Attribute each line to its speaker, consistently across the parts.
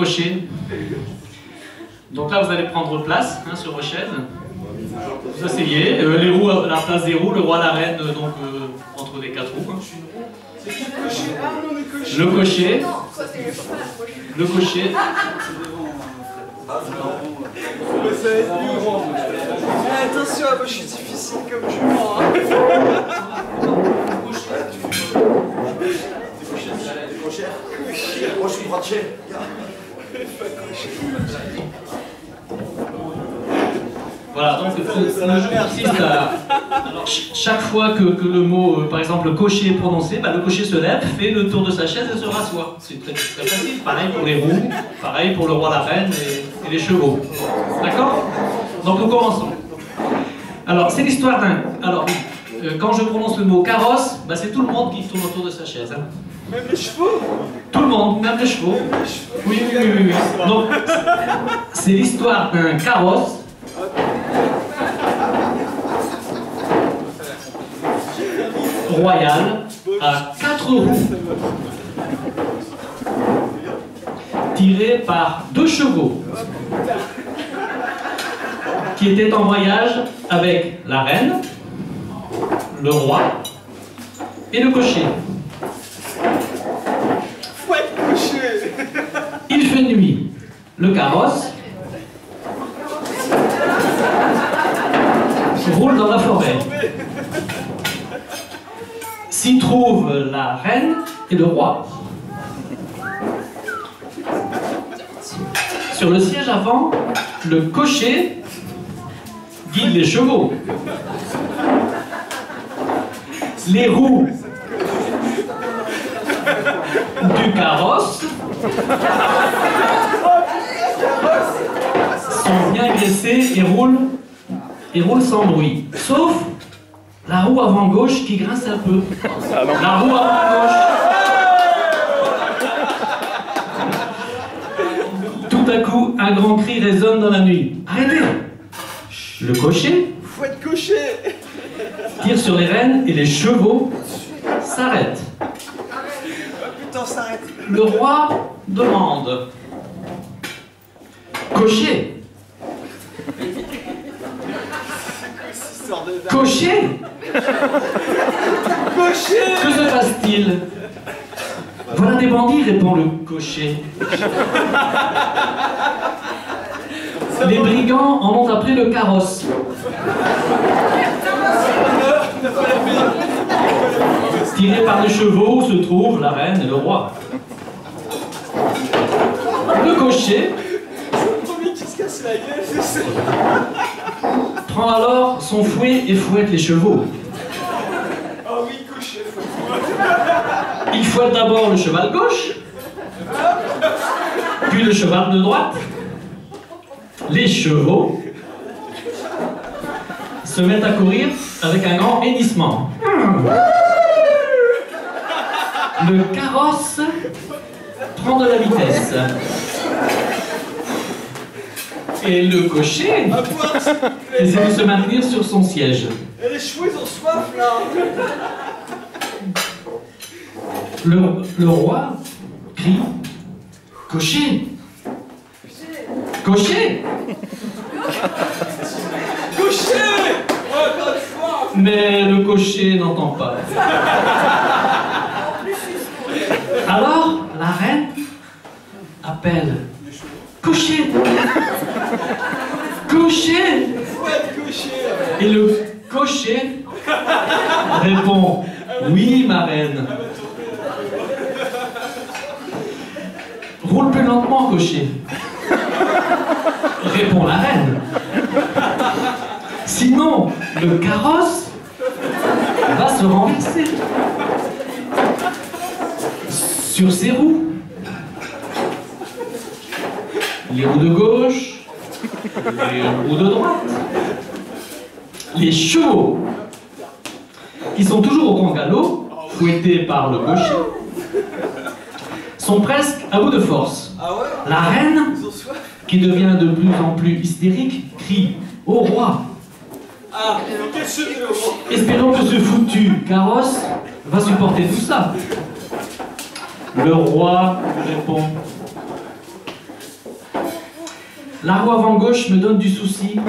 Speaker 1: cocher. Donc là, vous allez prendre place hein, sur vos chaises. Vous asseyez, les roues à la place des roues, le roi, la reine, donc entre les quatre roues. Hein. Le cocher. Le cocher.
Speaker 2: Attention, moi je suis difficile comme jument.
Speaker 3: Moi je suis branché.
Speaker 1: Voilà, donc le jeu consiste à... Alors, chaque fois que le mot, par exemple, cocher est prononcé, bah, le cocher se lève, fait le tour de sa chaise et se rassoit. C'est très facile. Pareil pour les roues, pareil pour le roi, la reine et les chevaux. D'accord? Donc nous commençons. Alors, c'est l'histoire d'un... Alors, quand je prononce le mot carrosse, bah, c'est tout le monde qui tourne autour de sa chaise. Hein.
Speaker 2: Même les chevaux?
Speaker 1: Tout le monde, même les chevaux. Oui. Donc, c'est l'histoire d'un carrosse royal à 4 roues, tiré par 2 chevaux, qui étaient en voyage avec la reine, le roi et le cocher. Il fait nuit. Le carrosse roule dans la forêt. S'y trouvent la reine et le roi. Sur le siège avant, le cocher guide les chevaux. Les roues du carrosse sont bien graissées et roulent sans bruit. Sauf la roue avant gauche qui grince un peu. La roue avant gauche. Tout à coup, un grand cri résonne dans la nuit. Arrêtez! Le cocher
Speaker 2: Faut être cocher.
Speaker 1: tire sur les rênes et les chevaux s'arrêtent.
Speaker 2: Putain, s'arrête.
Speaker 1: Le roi demande. Cocher! Cocher!
Speaker 2: Cocher!
Speaker 1: Que se passe-t-il? Voilà des bandits, répond le cocher. Les brigands en ont appelé le carrosse. Tiré par les chevaux se trouvent la reine et le roi. Le cocher prend alors son fouet et fouette les chevaux.
Speaker 2: Oh oui, cocher.
Speaker 1: Il fouette d'abord le cheval gauche, puis le cheval de droite. Les chevaux se mettent à courir avec un grand hennissement. Le carrosse prend de la vitesse. Et le cocher essaie de se maintenir sur son siège.
Speaker 2: Et les chevaux, ils ont soif, là.
Speaker 1: Le roi crie « Cocher! Cocher !»
Speaker 2: Cocher! Encore une fois.
Speaker 1: Mais le cocher n'entend pas. Alors, la reine appelle « Cocher! Cocher !»
Speaker 2: Faut être cocher.
Speaker 1: Et le cocher répond « Oui, ma reine. » Roule plus lentement, cocher. Répond la reine. Sinon, le carrosse va se renverser sur ses roues. Les roues de gauche, les roues de droite, les chevaux, qui sont toujours au grand galop, fouettés par le cocher, sont presque à bout de force.
Speaker 2: Ah ouais?
Speaker 1: La reine,
Speaker 2: Ils ont soif.
Speaker 1: qui devient de plus en plus hystérique, crie « Au roi !»
Speaker 2: Ah, quel cheveu.
Speaker 1: Espérons que ce foutu carrosse va supporter tout ça. Le roi répond La roue avant gauche me donne du souci,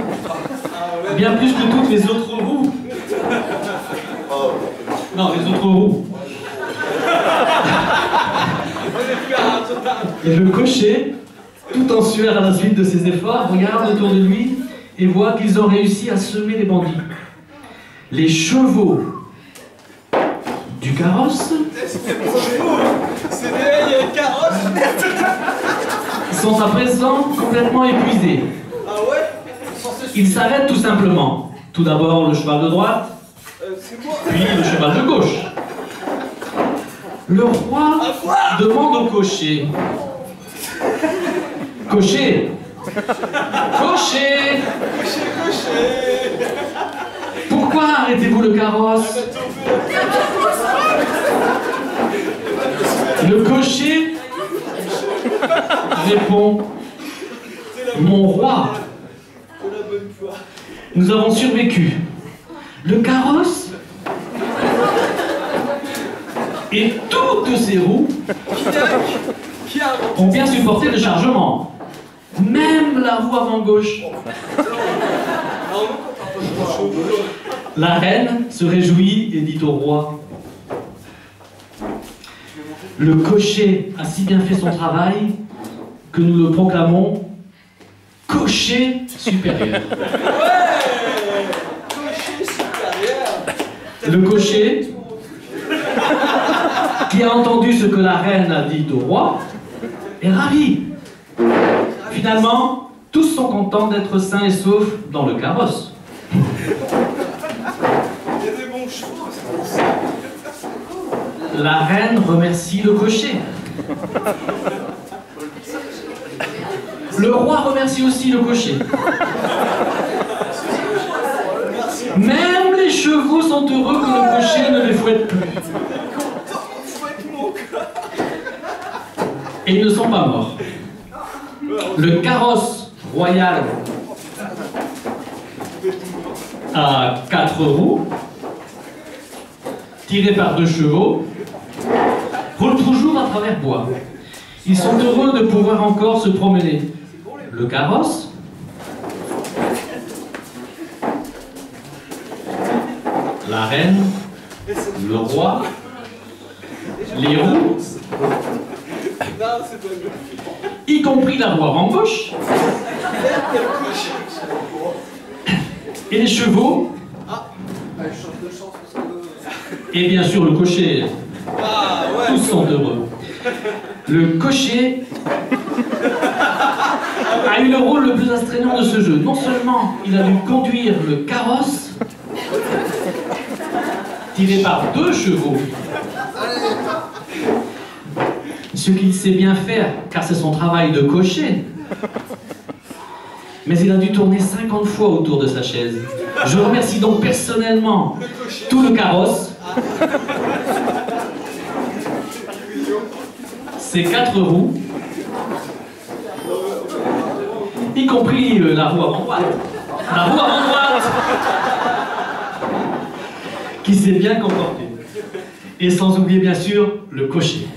Speaker 1: bien plus que toutes les autres roues. Non, les autres roues. Et le cocher, tout en sueur à la suite de ses efforts, regarde autour de lui et voit qu'ils ont réussi à semer les bandits. Les chevaux du carrosse sont à présent complètement épuisés.
Speaker 2: Ah ouais?
Speaker 1: Ils s'arrêtent tout simplement. Tout d'abord le cheval de droite, puis le cheval de gauche. Le roi demande au cocher. Cocher! Cocher! Pourquoi arrêtez-vous le carrosse? Le cocher répond: Mon roi, nous avons survécu. Le carrosse et toutes ses roues ont bien supporté le chargement. Même la roue avant gauche. La reine se réjouit et dit au roi: Le cocher a si bien fait son travail que nous le proclamons cocher supérieur. Le cocher, qui a entendu ce que la reine a dit au roi, est ravi. Finalement, tous sont contents d'être sains et saufs dans le carrosse.
Speaker 2: Il y a des bons chevaux.
Speaker 1: La reine remercie le cocher. Le roi remercie aussi le cocher. Même les chevaux sont heureux que le cocher ne les fouette plus. Et ils ne sont pas morts. Le carrosse royal à 4 roues, tiré par 2 chevaux, roule toujours à travers bois. Ils sont heureux de pouvoir encore se promener. Le carrosse, la reine, le roi, les roues, y compris la roue avant gauche, et les chevaux, et bien sûr le cocher. Tous sont heureux. Le cocher a eu le rôle le plus astreignant de ce jeu. Non seulement il a dû conduire le carrosse, tiré par 2 chevaux, ce qu'il sait bien faire, car c'est son travail de cocher, mais il a dû tourner 50 fois autour de sa chaise. Je remercie donc personnellement tout le carrosse, ses 4 roues, y compris la roue avant droite. La roue avant droite qui s'est bien comportée. Et sans oublier bien sûr le cocher.